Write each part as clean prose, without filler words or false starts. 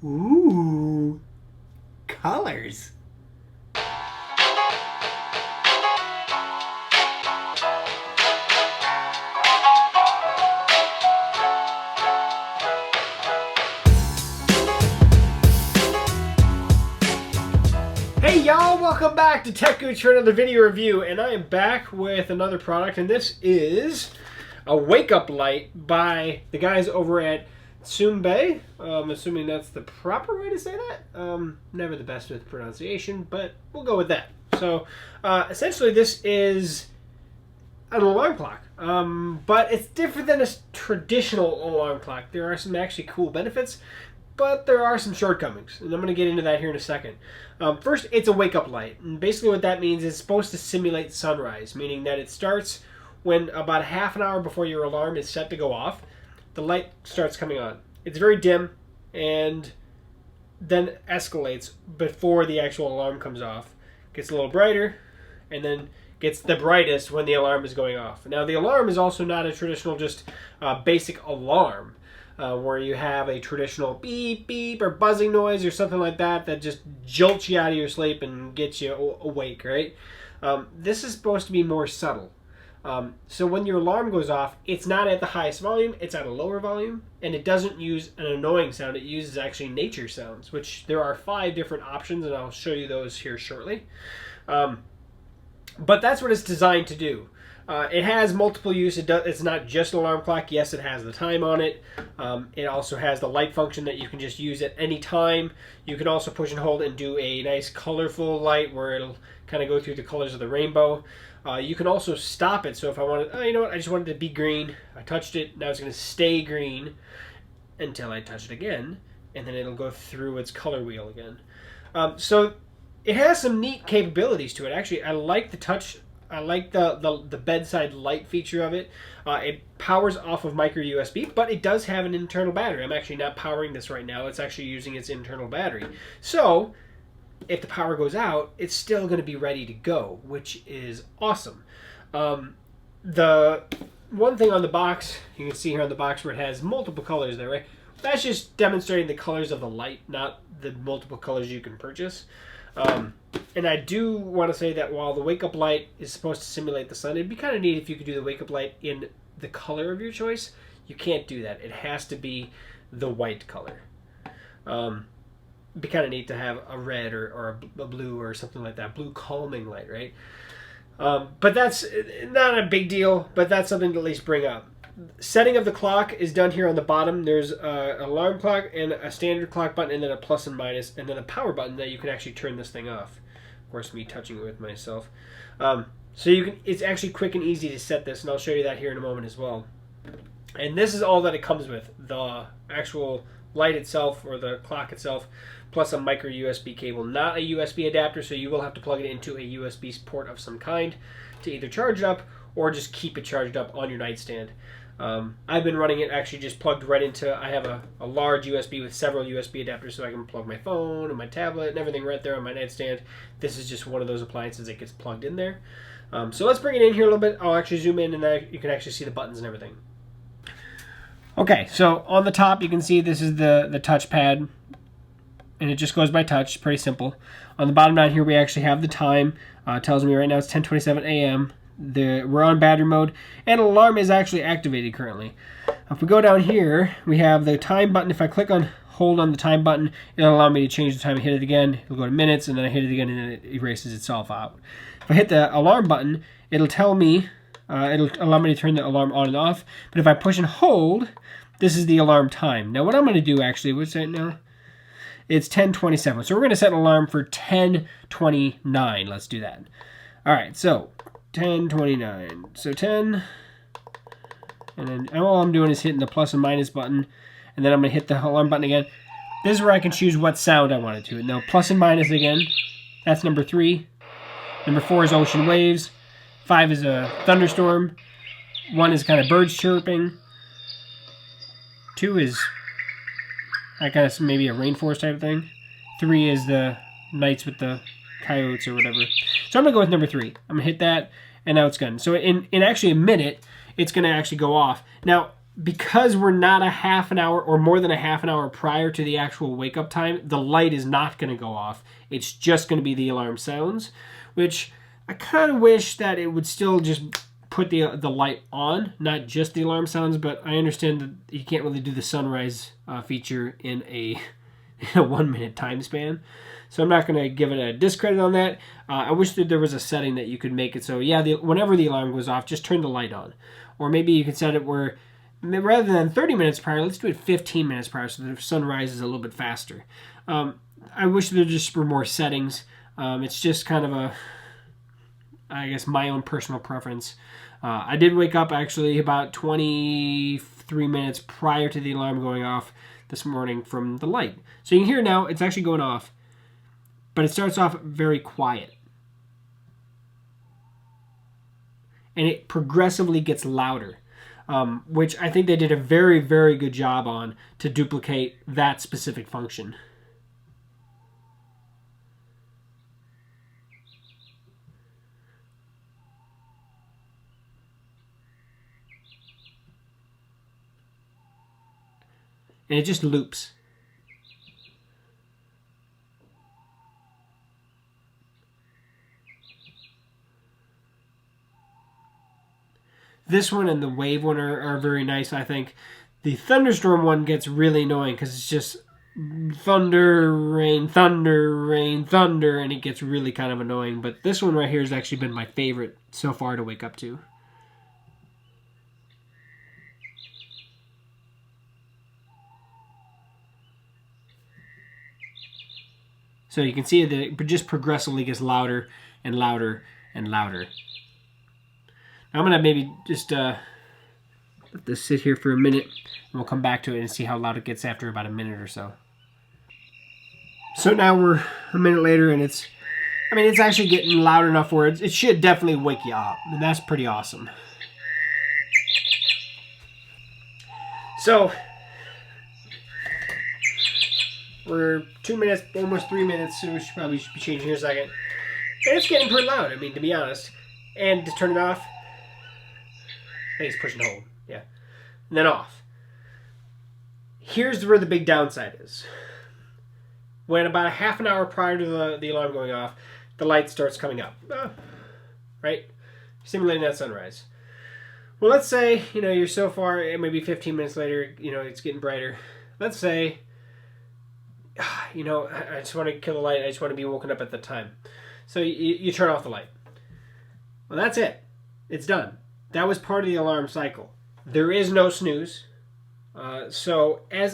Ooh, colors. Hey y'all, welcome back to techgooch for another video review, and I am back with another product, and this is a wake-up light by the guys over at Tsumbay. I'm assuming that's the proper way to say that. Never the best with pronunciation, but we'll go with that. So, essentially this is an alarm clock, but it's different than a traditional alarm clock. There are some actually cool benefits, but there are some shortcomings, and I'm going to get into that here in a second. First, it's a wake-up light, and basically what that means is it's supposed to simulate sunrise, meaning that it starts when about half an hour before your alarm is set to go off, the light starts coming on. It's very dim, and then escalates before the actual alarm comes off. Gets a little brighter, and then gets the brightest when the alarm is going off. Now, the alarm is also not a traditional just basic alarm, where you have a traditional beep, beep, or buzzing noise or something like that that just jolts you out of your sleep and gets you awake, right? This is supposed to be more subtle. So when your alarm goes off, it's not at the highest volume, it's at a lower volume, and it doesn't use an annoying sound. It uses actually nature sounds, which there are 5 different options, and I'll show you those here shortly. But that's what it's designed to do. It has multiple use. It's not just an alarm clock. Yes, it has the time on it. It also has the light function that you can just use at any time. You can also push and hold and do a nice colorful light where it'll kind of go through the colors of the rainbow. You can also stop it. So if I wanted, you know what, I just wanted it to be green. I touched it. Now it's going to stay green until I touch it again, and then it'll go through its color wheel again. So it has some neat capabilities to it. Actually, I like the touch. I like the bedside light feature of it. It powers off of micro USB, but it does have an internal battery. I'm actually not powering this right now. It's actually using its internal battery. So if the power goes out, it's still going to be ready to go, which is awesome. The one thing on the box, you can see here on the box where it has multiple colors there, right? That's just demonstrating the colors of the light, not the multiple colors you can purchase. And I do want to say that while the wake-up light is supposed to simulate the sun, it'd be kind of neat if you could do the wake-up light in the color of your choice. You can't do that. It has to be the white color. It'd be kind of neat to have a red or a blue or something like that. Blue calming light, right? But that's not a big deal, but that's something to at least bring up. Setting of the clock is done here on the bottom. There's an alarm clock and a standard clock button, and then a plus and minus, and then a power button that you can actually turn this thing off. Of course, me touching it with myself. So you can. It's actually quick and easy to set this, and I'll show you that here in a moment as well. And this is all that it comes with: the actual light itself or the clock itself, plus a micro USB cable, not a USB adapter. So you will have to plug it into a USB port of some kind to either charge it up or just keep it charged up on your nightstand. I've been running it actually just plugged right into, I have a large USB with several USB adapters so I can plug my phone and my tablet and everything right there on my nightstand. This is just one of those appliances that gets plugged in there. So let's bring it in here a little bit. I'll actually zoom in and then you can actually see the buttons and everything. Okay, so on the top you can see this is the touchpad, and it just goes by touch, pretty simple. On the bottom down here we actually have the time. It tells me right now it's 10:27 a.m. We're on battery mode, and an alarm is actually activated currently. If we go down here, we have the time button. If I hold on the time button, it'll allow me to change the time. I hit it again, it'll go to minutes, and then I hit it again, and then it erases itself out. If I hit the alarm button, it'll tell me, it'll allow me to turn the alarm on and off. But if I push and hold, this is the alarm time. Now what I'm going to do actually, what's that now? It's 10:27. So we're going to set an alarm for 10:29. Let's do that. All right, so 10:29. So 10, and then all I'm doing is hitting the plus and minus button, and then I'm going to hit the alarm button again. This is where I can choose what sound I want it to. Now plus and minus again, that's number 3. Number 4 is ocean waves. 5 is a thunderstorm. 1 is kind of birds chirping. 2 is I guess maybe a rainforest type of thing. 3 is the nights with the coyotes or whatever. So I'm going to go with number 3. I'm going to hit that, and now it's gone. So in actually a minute, it's going to actually go off. Now, because we're not a half an hour or more than a half an hour prior to the actual wake up time, the light is not going to go off. It's just going to be the alarm sounds, which I kind of wish that it would still just put the light on, not just the alarm sounds, but I understand that you can't really do the sunrise feature in a 1 minute time span. So I'm not going to give it a discredit on that. I wish that there was a setting that you could make it so, yeah, whenever the alarm goes off, just turn the light on. Or maybe you can set it where, rather than 30 minutes prior, let's do it 15 minutes prior so the sun rises a little bit faster. I wish there just were more settings. It's just kind of a, I guess, my own personal preference. I did wake up actually about 23 minutes prior to the alarm going off this morning from the light. So you can hear now it's actually going off, but it starts off very quiet. And it progressively gets louder, which I think they did a very, very good job on to duplicate that specific function. And it just loops. This one and the wave one are very nice, I think. The thunderstorm one gets really annoying because it's just thunder, rain, thunder, and it gets really kind of annoying. But this one right here has actually been my favorite so far to wake up to. So you can see that it just progressively gets louder and louder and louder. Now I'm going to maybe just let this sit here for a minute, and we'll come back to it and see how loud it gets after about a minute or so. So now we're a minute later, and it's actually getting loud enough where it should definitely wake you up, and that's pretty awesome. So we're 2 minutes, almost 3 minutes, so we should probably be changing here in a second. And it's getting pretty loud, I mean, to be honest. And to turn it off, I think it's push and hold, yeah. And then off. Here's where the big downside is. When about a half an hour prior to the alarm going off, the light starts coming up, right? Simulating that sunrise. Well, let's say, you're so far, maybe 15 minutes later, it's getting brighter. Let's say, I just want to kill the light. I just want to be woken up at the time. So you turn off the light. Well, that's it. It's done. That was part of the alarm cycle. There is no snooze. So as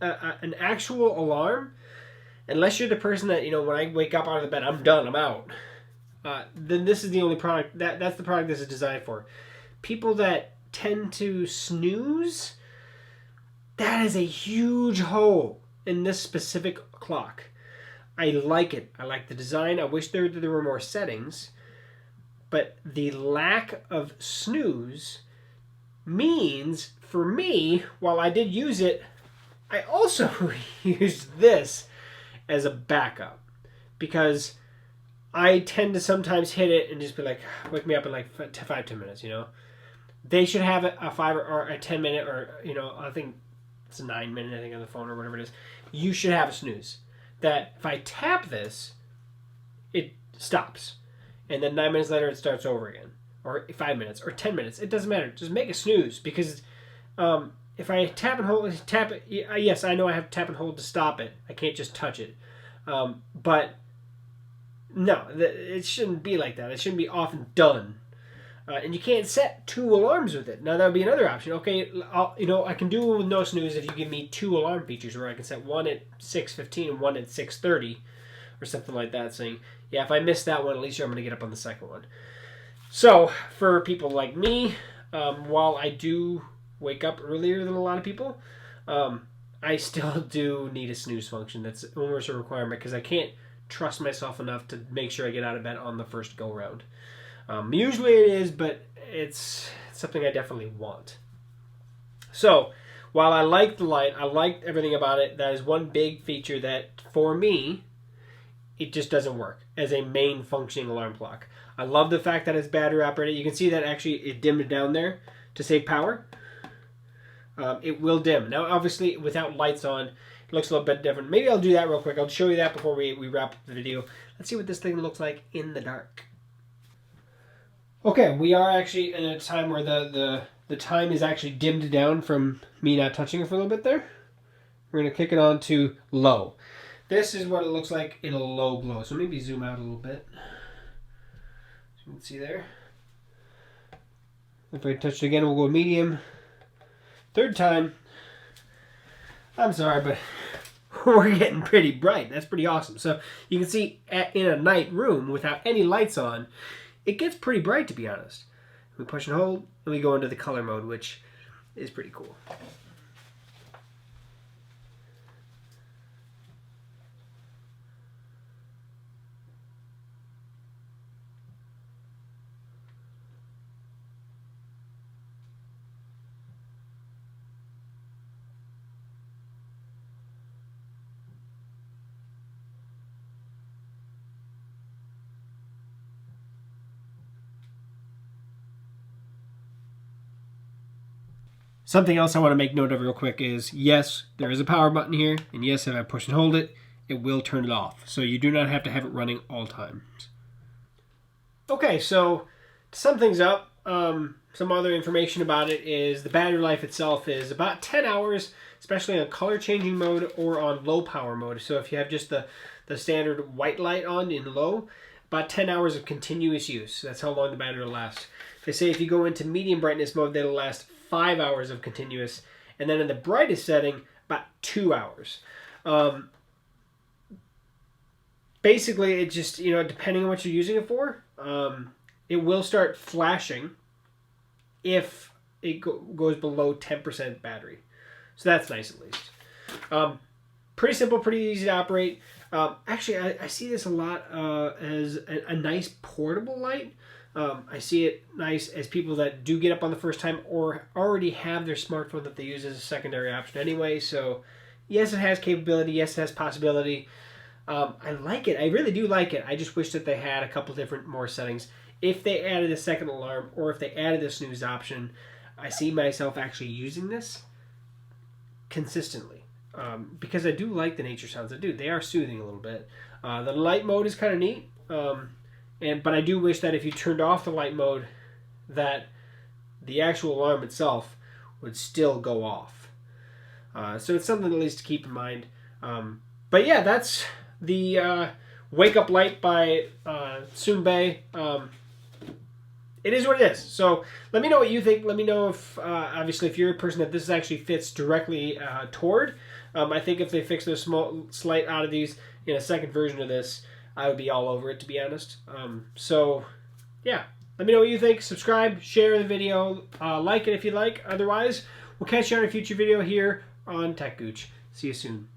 an actual alarm, unless you're the person that, when I wake up out of the bed, I'm done, I'm out, then this is the only product, that's the product this is designed for. People that tend to snooze, that is a huge hole in this specific clock. I like it. I like the design. I wish there were more settings. But the lack of snooze means, for me, while I did use it, I also used this as a backup. Because I tend to sometimes hit it and just be like, wake me up in like 5-10 minutes, They should have a 5 or a 10 minute or, I think it's a 9 minute, I think, on the phone or whatever it is. You should have a snooze. That if I tap this, it stops. And then 9 minutes later, it starts over again. Or 5 minutes, or 10 minutes. It doesn't matter. Just make a snooze. Because if I tap and hold, yes, I know I have to tap and hold to stop it. I can't just touch it. But no, it shouldn't be like that. It shouldn't be off and done. And you can't set 2 alarms with it. Now, that would be another option. Okay, I can do it with no snooze if you give me 2 alarm features where I can set one at 6:15 and one at 6:30 or something like that, saying, yeah, if I miss that one, at least I'm going to get up on the second one. So, for people like me, while I do wake up earlier than a lot of people, I still do need a snooze function. That's almost a requirement because I can't trust myself enough to make sure I get out of bed on the first go-round. Usually it is, but it's something I definitely want. So, while I like the light, I like everything about it, that is one big feature that, for me, it just doesn't work as a main functioning alarm clock. I love the fact that it's battery operated. You can see that actually it dimmed down there to save power. it will dim. Now, obviously, without lights on, it looks a little bit different. Maybe I'll do that real quick. I'll show you that before we wrap up the video. Let's see what this thing looks like in the dark. Okay, we are actually in a time where the time is actually dimmed down from me not touching it for a little bit there. We're going to kick it on to low. This is what it looks like in a low glow. So maybe zoom out a little bit. So you can see there. If I touch it again, we'll go medium. Third time. I'm sorry, but we're getting pretty bright. That's pretty awesome. So you can see in a night room without any lights on, it gets pretty bright, to be honest. We push and hold, and we go into the color mode, which is pretty cool. Something else I want to make note of real quick is, yes, there is a power button here, and yes, if I push and hold it, it will turn it off. So you do not have to have it running all times. Okay, so to sum things up, some other information about it is the battery life itself is about 10 hours, especially on color changing mode or on low power mode. So if you have just the standard white light on in low, about 10 hours of continuous use. That's how long the battery will last. They say if you go into medium brightness mode, that'll last 5 hours of continuous, and then in the brightest setting, about 2 hours. Basically, it just, depending on what you're using it for, it will start flashing if it goes below 10% battery. So that's nice at least. Pretty simple, pretty easy to operate. Actually, I see this a lot as a nice portable light. I see it nice as people that do get up on the first time or already have their smartphone that they use as a secondary option anyway. So yes, it has capability. Yes, it has possibility. I like it. I really do like it. I just wish that they had a couple different more settings. If they added a second alarm or if they added a snooze option, I see myself actually using this consistently. Because I do like the nature sounds. I do. They are soothing a little bit. The light mode is kind of neat. But I do wish that if you turned off the light mode, that the actual alarm itself would still go off. So it's something at least to keep in mind. But yeah, that's the Wake Up Light by Tsumbay. It is what it is. So let me know what you think. Let me know if, obviously, if you're a person that this actually fits directly toward. I think if they fix those slight oddities in a second version of this, I would be all over it, to be honest. So, yeah. Let me know what you think. Subscribe, share the video, like it if you like. Otherwise, we'll catch you on a future video here on techgooch. See you soon.